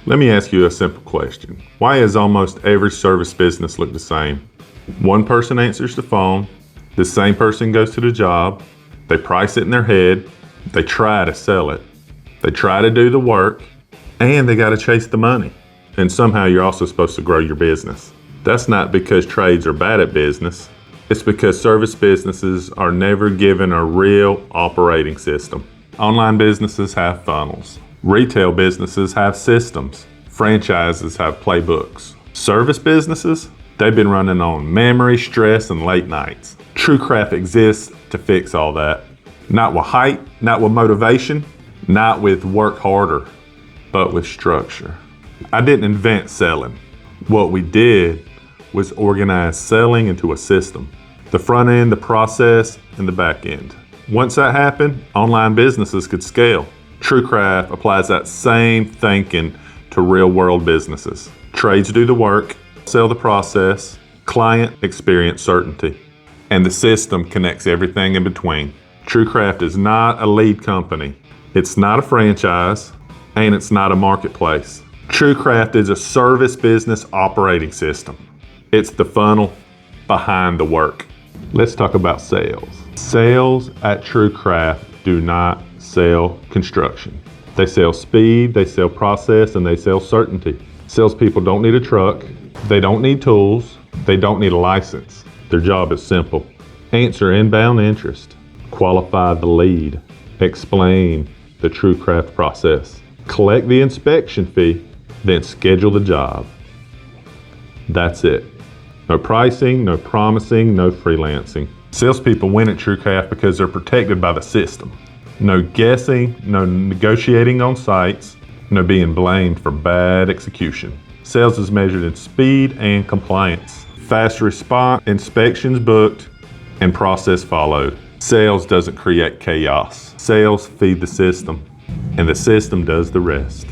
Let me ask you a simple question. Why does almost every service business look the same? One person answers the phone, the same person goes to the job, they price it in their head, they try to sell it, they try to do the work, and they got to chase the money. And somehow you're also supposed to grow your business. That's not because trades are bad at business. It's because service businesses are never given a real operating system. Online businesses have funnels. Retail businesses have systems. Franchises have playbooks. Service businesses, they've been running on memory, stress, and late nights. TruCrft exists to fix all that. Not with hype, not with motivation, not with work harder, but with structure. I didn't invent selling. What we did was organize selling into a system. The front end, the process, and the back end. Once that happened, online businesses could scale. TruCrft applies that same thinking to real world businesses. Trades do the work, sell the process, client experience certainty, and the system connects everything in between. TruCrft is not a lead company. It's not a franchise, and it's not a marketplace. TruCrft is a service business operating system. It's the funnel behind the work. Let's talk about sales. Sales at TruCrft do not sell construction. They sell speed, they sell process, and they sell certainty. Salespeople don't need a truck, they don't need tools, they don't need a license. Their job is simple. Answer inbound interest, qualify the lead, explain the TruCrft process, collect the inspection fee, then schedule the job. That's it. No pricing, no promising, no freelancing. Salespeople win at TruCrft because they're protected by the system. No guessing, no negotiating on sites, no being blamed for bad execution. Sales is measured in speed and compliance. Fast response, inspections booked, and process followed. Sales doesn't create chaos. Sales feed the system, and the system does the rest.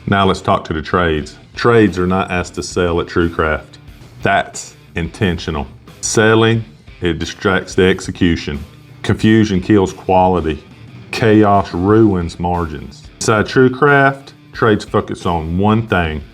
Now let's talk to the trades. Trades are not asked to sell at TruCrft. That's intentional. Selling, it distracts the execution. Confusion kills quality. Chaos ruins margins. Inside TruCrft, trades focus on one thing,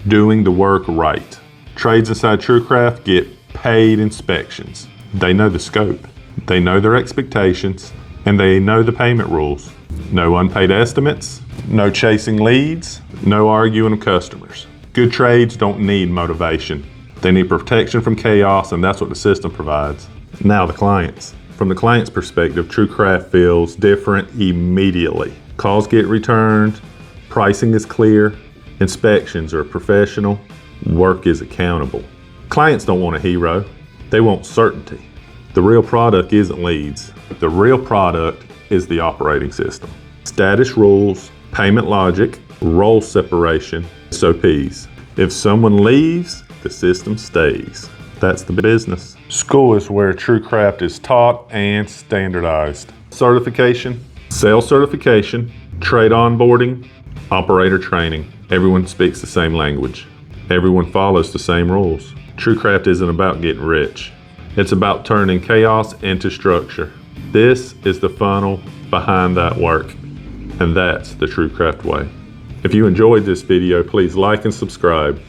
doing the work right. Trades inside TruCrft get paid inspections. They know the scope, they know their expectations, and they know the payment rules. No unpaid estimates, no chasing leads, no arguing with customers. Good trades don't need motivation. They need protection from chaos, and that's what the system provides. Now the clients. From the client's perspective, TruCrft feels different immediately. Calls get returned, pricing is clear, inspections are professional, work is accountable. Clients don't want a hero, they want certainty. The real product isn't leads. The real product is the operating system. Status rules, payment logic, role separation, SOPs. If someone leaves, the system stays. That's the business. School is where TruCrft is taught and standardized. Certification, sales certification, trade onboarding, operator training. Everyone speaks the same language. Everyone follows the same rules. TruCrft isn't about getting rich. It's about turning chaos into structure. This is the funnel behind that work, and that's the TruCrft way. If you enjoyed this video, please like and subscribe.